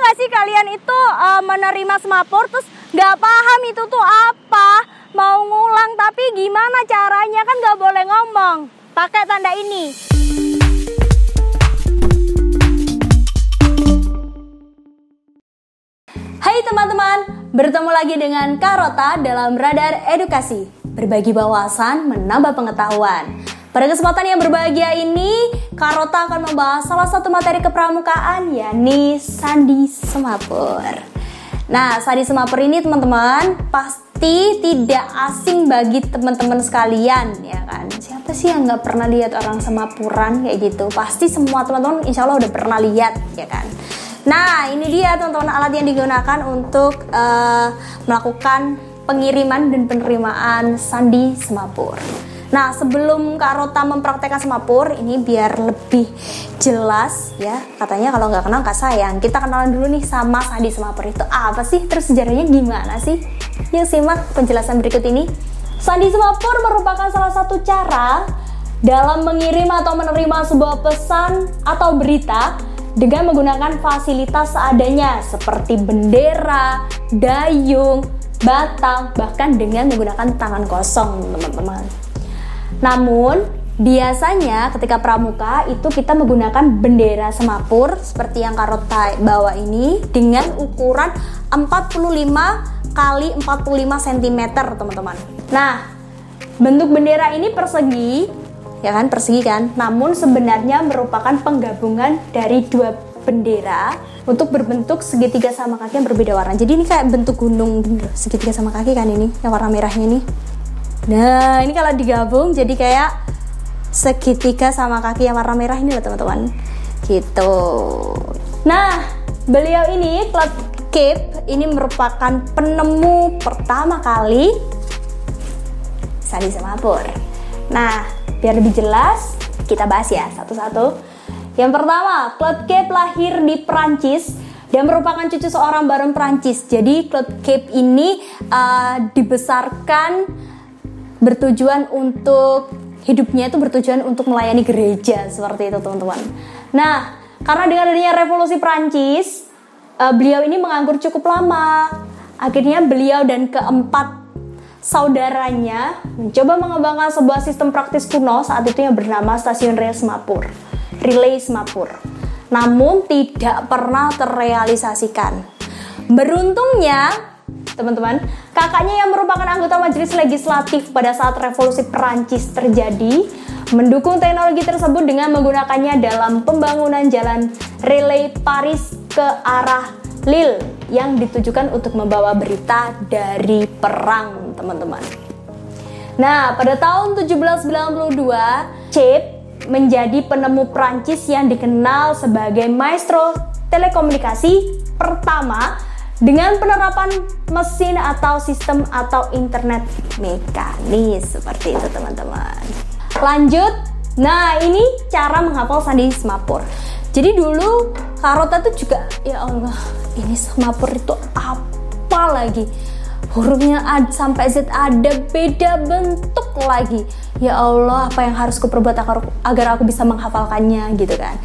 nggak sih kalian itu menerima semapur terus nggak paham itu tuh apa? Mau ngulang tapi gimana caranya, kan nggak boleh ngomong. Pakai tanda ini. Hai teman-teman, bertemu lagi dengan Kak Rota dalam Radar Edukasi. Berbagi wawasan, menambah pengetahuan. Pada kesempatan yang berbahagia ini, Kak Rota akan membahas salah satu materi kepramukaan, yakni Sandi Semapur. Nah, Sandi Semapur ini teman-teman pasti tidak asing bagi teman-teman sekalian, ya kan? Siapa sih yang nggak pernah lihat orang semapuran kayak gitu? Pasti semua teman-teman insya Allah udah pernah lihat, ya kan? Nah, ini dia teman-teman alat yang digunakan untuk melakukan pengiriman dan penerimaan Sandi Semapur. Nah, sebelum Kak Rota mempraktekkan semapur, ini biar lebih jelas ya. Katanya kalau nggak kenal Kak sayang. Kita kenalan dulu nih sama Sandi Semapur itu apa sih? Terus sejarahnya gimana sih? Yuk simak penjelasan berikut ini. Sandi Semapur merupakan salah satu cara dalam mengirim atau menerima sebuah pesan atau berita dengan menggunakan fasilitas seadanya seperti bendera, dayung, batang, bahkan dengan menggunakan tangan kosong, teman-teman. Namun, biasanya ketika pramuka itu kita menggunakan bendera semapur seperti yang Kak Rota bawa ini dengan ukuran 45 kali 45 cm, teman-teman. Nah, bentuk bendera ini persegi, ya kan, persegi kan? Namun sebenarnya merupakan penggabungan dari dua bendera untuk berbentuk segitiga sama kaki yang berbeda warna. Jadi ini kayak bentuk gunung segitiga sama kaki kan ini, yang warna merahnya ini. Nah, ini kalau digabung jadi kayak segitiga sama kaki yang warna merah ini loh teman-teman. Gitu. Nah, beliau ini, Claude Cape, ini merupakan penemu pertama kali Sandi Semapur. Nah, biar lebih jelas, kita bahas ya satu-satu. Yang pertama, Claude Cape lahir di Prancis dan merupakan cucu seorang baron Prancis. Jadi Claude Cape ini dibesarkan bertujuan untuk hidupnya itu bertujuan untuk melayani gereja seperti itu teman-teman. Nah, karena dengan adanya revolusi Prancis, beliau ini menganggur cukup lama. Akhirnya beliau dan keempat saudaranya mencoba mengembangkan sebuah sistem praktis kuno saat itu yang bernama Stasiun Rel Semapur, Relay Semapur. Namun tidak pernah terrealisasikan. Beruntungnya, teman-teman, kakaknya yang merupakan anggota majelis legislatif pada saat revolusi Perancis terjadi mendukung teknologi tersebut dengan menggunakannya dalam pembangunan jalan relay Paris ke arah Lille yang ditujukan untuk membawa berita dari perang, teman-teman. Nah, pada tahun 1792, Cape menjadi penemu Prancis yang dikenal sebagai maestro telekomunikasi pertama dengan penerapan mesin atau sistem atau internet mekanis seperti itu teman-teman. Lanjut, nah ini cara menghafal Sandi Semapur. Jadi dulu Kak Rota tuh juga, ya Allah, ini Semapur itu apa lagi? Hurufnya A sampai Z ada beda bentuk lagi. Ya Allah, apa yang harus kuperbuat agar aku bisa menghafalkannya gitu kan.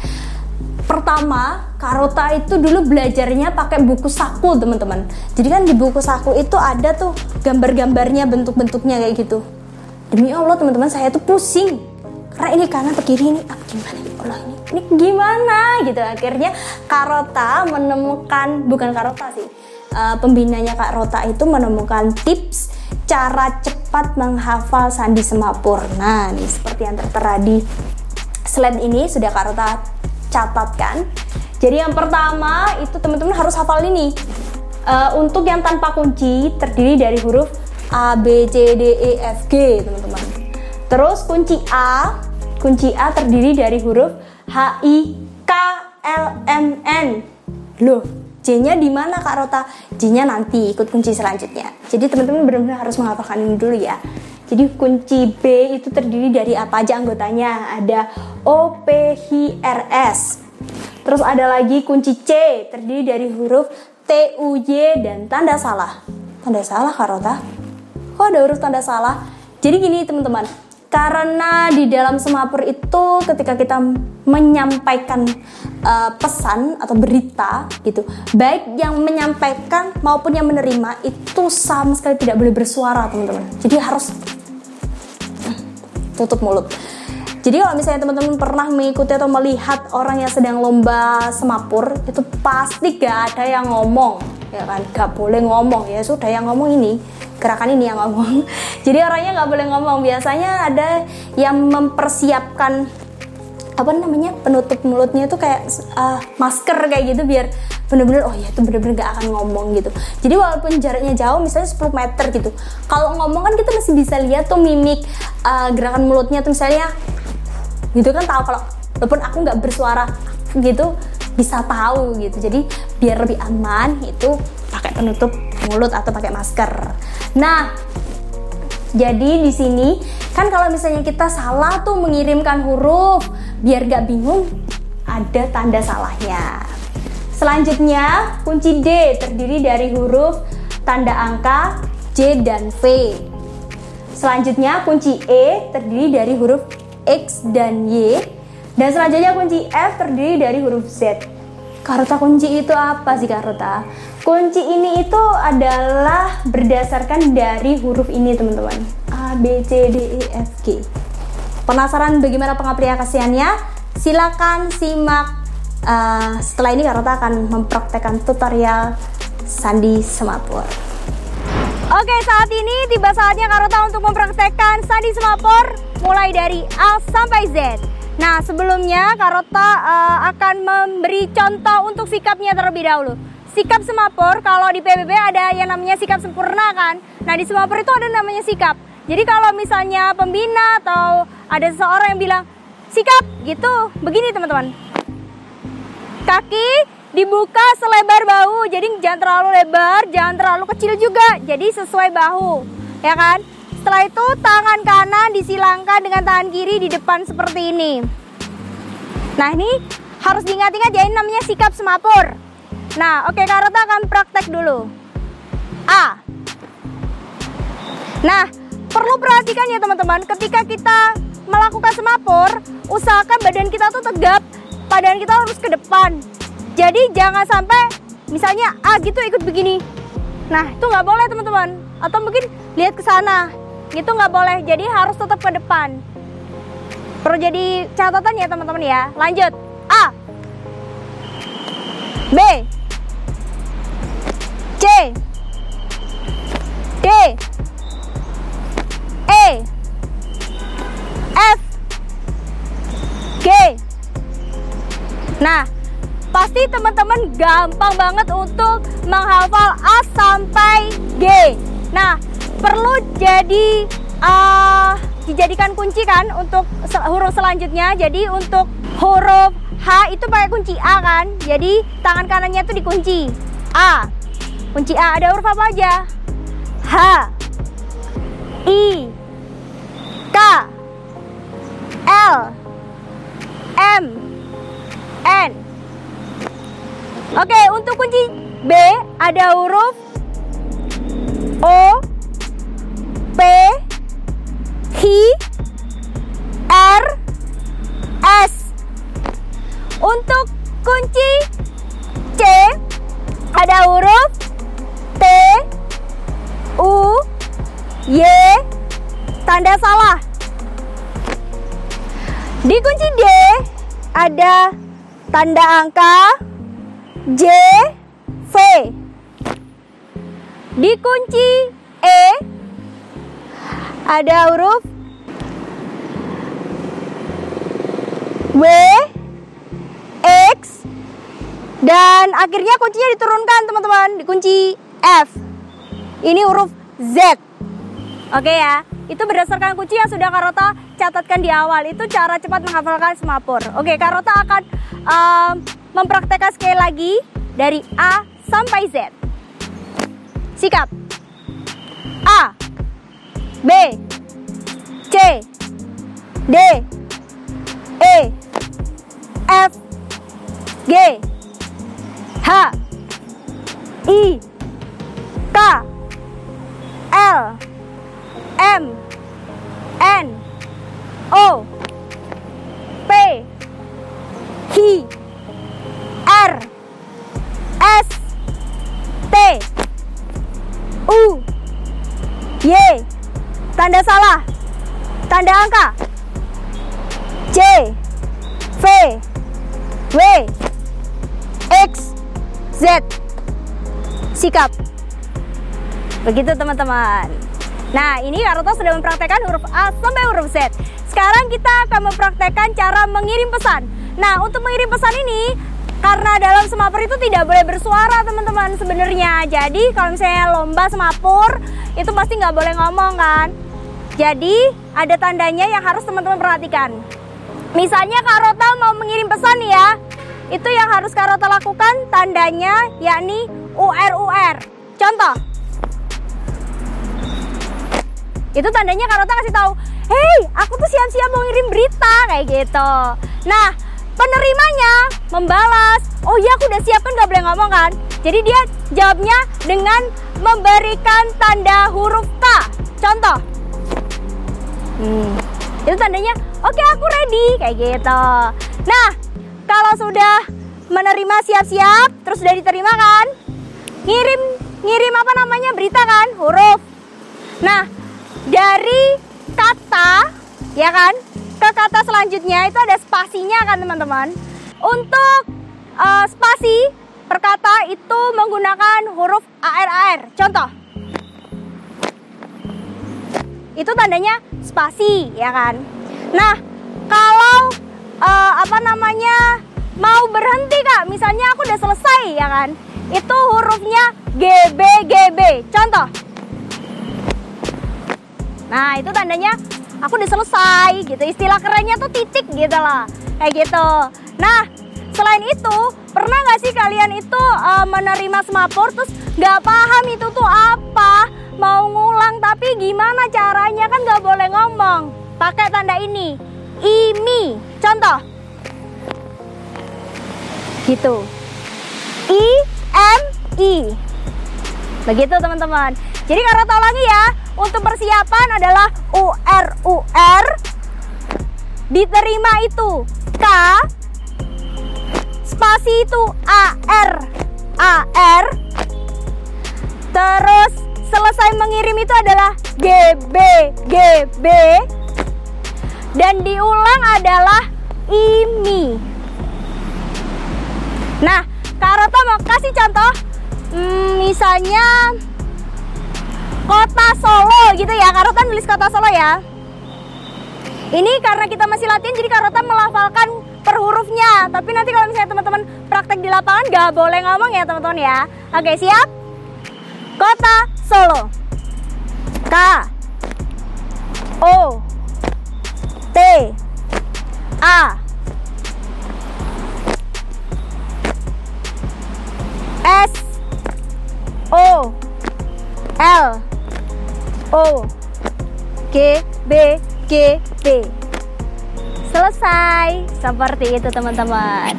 Pertama, Kak Rota itu dulu belajarnya pakai buku saku teman-teman. Jadi kan di buku saku itu ada tuh gambar-gambarnya, bentuk-bentuknya kayak gitu. Demi Allah teman-teman, saya tuh pusing. Karena ini kanan ke kiri ini gimana ya Allah, ini gimana gitu. Akhirnya Kak Rota menemukan, bukan Kak Rota sih, pembinanya Kak Rota itu menemukan tips cara cepat menghafal Sandi Semapur. Nah, nih seperti yang tertera di slide ini sudah Kak Rota catatkan. Jadi yang pertama itu teman-teman harus hafal ini. Untuk yang tanpa kunci terdiri dari huruf A, B, C, D, E, F, G teman-teman. Terus kunci A terdiri dari huruf H, I, K, L, M, N. Loh, J-nya di mana Kak Rota? J-nya nanti ikut kunci selanjutnya. Jadi teman-teman benar-benar harus menghafalkan ini dulu ya. Jadi kunci B itu terdiri dari apa aja anggotanya? Ada O, P, H, R, S. Terus ada lagi kunci C terdiri dari huruf T, U, Y dan tanda salah. Tanda salah Kak Rota? Kok ada huruf tanda salah? Jadi gini teman-teman, Karena di dalam semapur itu ketika kita menyampaikan pesan atau berita gitu, baik yang menyampaikan maupun yang menerima itu sama sekali tidak boleh bersuara, teman-teman. Jadi harus tutup mulut. Jadi kalau misalnya teman-teman pernah mengikuti atau melihat orang yang sedang lomba semapur, itu pasti gak ada yang ngomong, ya kan? Gak boleh ngomong, ya sudah yang ngomong ini, gerakan ini yang ngomong. Jadi orangnya gak boleh ngomong. Biasanya ada yang mempersiapkan penutup mulutnya itu kayak masker kayak gitu, biar bener-bener itu bener-bener gak akan ngomong gitu. Jadi walaupun jaraknya jauh, misalnya 10 meter gitu, kalau ngomong kan kita masih bisa lihat tuh mimik gerakan mulutnya tuh, misalnya gitu kan, tahu kalau walaupun aku nggak bersuara gitu bisa tahu gitu. Jadi biar lebih aman itu pakai penutup mulut atau pakai masker. Nah, jadi di sini kan kalau misalnya kita salah tuh mengirimkan huruf, biar gak bingung ada tanda salahnya. Selanjutnya kunci D terdiri dari huruf tanda angka J dan V. Selanjutnya kunci E terdiri dari huruf X dan Y. Dan selanjutnya kunci F terdiri dari huruf Z. Karota kunci itu apa sih, Karota? Kunci ini itu adalah berdasarkan dari huruf ini, teman-teman. A, B, C, D, E, F, G. Penasaran bagaimana pengaplikasiannya? Silakan simak. Setelah ini Karota akan mempraktekkan tutorial sandi semapur. Oke, saat ini tiba saatnya Karota untuk mempraktekkan sandi semapur mulai dari A sampai Z. Nah, sebelumnya Karota akan memberi contoh untuk sikapnya terlebih dahulu. Sikap semapur, kalau di PBB ada yang namanya sikap sempurna kan. Nah, di semapur itu ada namanya sikap. Jadi kalau misalnya pembina atau ada seseorang yang bilang sikap gitu, begini teman-teman. Kaki dibuka selebar bahu, jadi jangan terlalu lebar, jangan terlalu kecil juga, jadi sesuai bahu, ya kan? Setelah itu tangan kanan disilangkan dengan tangan kiri di depan seperti ini. Nah, ini harus diingat-ingat ya, ini namanya sikap semapur. Nah, oke, Karota akan praktek dulu. A. Nah, perlu perhatikan ya teman-teman, ketika kita melakukan semapur, usahakan badan kita tuh tegap, badan kita harus ke depan. Jadi jangan sampai misalnya gitu ikut begini. Nah, itu nggak boleh teman-teman. Atau mungkin lihat ke sana, itu nggak boleh. Jadi harus tetap ke depan. Perlu jadi catatan ya teman-teman ya. Lanjut. A, B, C, D, E, F, G. Nah, pasti teman-teman gampang banget untuk menghafal A sampai G. Nah, perlu dijadikan kunci kan untuk huruf selanjutnya. Jadi untuk huruf H itu pakai kunci A kan. Jadi tangan kanannya itu dikunci A. Kunci A ada huruf apa aja? H, I, K, L, M, N. Oke, untuk kunci B ada huruf O, P, Q, R, S. Untuk kunci C ada huruf T, U, Y, tanda salah. Di kunci D ada tanda angka J, V. Di kunci E ada huruf W, X, dan akhirnya kuncinya diturunkan teman-teman di kunci F. Ini huruf Z. Oke ya, itu berdasarkan kunci yang sudah Karota catatkan di awal. Itu cara cepat menghafalkan semapur. Oke, Karota akan mempraktekkan sekali lagi dari A sampai Z. Sikap A, B, C, D, E, F, G, H, I, K, L, M, N, O P Q R S T U Y. Tanda salah. Tanda angka. J V W X Z. Sikap. Begitu teman-teman. Nah, ini Kak Rota sudah mempraktekkan huruf A sampai huruf Z. Sekarang kita akan mempraktekkan cara mengirim pesan. Nah, untuk mengirim pesan ini, karena dalam semapur itu tidak boleh bersuara teman-teman sebenarnya. Jadi kalau misalnya lomba semapur, itu pasti nggak boleh ngomong kan. Jadi ada tandanya yang harus teman-teman perhatikan. Misalnya Kak Rota mau mengirim pesan nih ya, itu yang harus Kak Rota lakukan tandanya yakni UR. Contoh, itu tandanya Kak Rota kasih tahu, hey, aku tuh siap-siap mau ngirim berita kayak gitu. Nah, penerimanya membalas, oh iya aku udah siap kan, gak boleh ngomong kan. Jadi dia jawabnya dengan memberikan tanda huruf K. Contoh, itu tandanya oke, aku ready kayak gitu. Nah, kalau sudah menerima siap-siap, terus udah diterima kan, ngirim apa namanya, berita kan, huruf. Nah, dari kata ya kan ke kata selanjutnya itu ada spasinya kan teman-teman. Untuk spasi per kata itu menggunakan huruf AR. Contoh, itu tandanya spasi ya kan. Nah, kalau apa namanya mau berhenti Kak, misalnya aku udah selesai ya kan, itu hurufnya GB. Contoh, nah itu tandanya aku udah selesai gitu. Istilah kerennya tuh titik gitu lah, kayak gitu. Nah, selain itu, pernah gak sih kalian itu menerima semapur terus gak paham itu tuh apa, mau ngulang tapi gimana caranya, kan gak boleh ngomong, pakai tanda ini, IMI. Contoh, gitu, IMI. Begitu teman-teman. Jadi Kak Rota ulangi ya, untuk persiapan adalah UR, diterima itu K, spasi itu AR, terus selesai mengirim itu adalah GB, dan diulang adalah IMI. Nah, Kak Rota mau kasih contoh, misalnya Kota Solo gitu ya. Kak Rota nulis Kota Solo ya. Ini karena kita masih latihan, jadi Kak Rota melafalkan per hurufnya. Tapi nanti kalau misalnya teman-teman praktek di lapangan gak boleh ngomong ya teman-teman ya. Oke, siap? Kota Solo. K O T A S O L O G B G B. Selesai. Seperti itu teman-teman.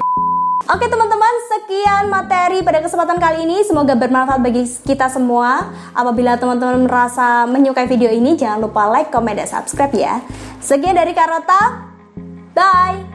Oke teman-teman, sekian materi pada kesempatan kali ini. Semoga bermanfaat bagi kita semua. Apabila teman-teman merasa menyukai video ini, jangan lupa like, comment, dan subscribe ya. Sekian dari Kak Rota. Bye.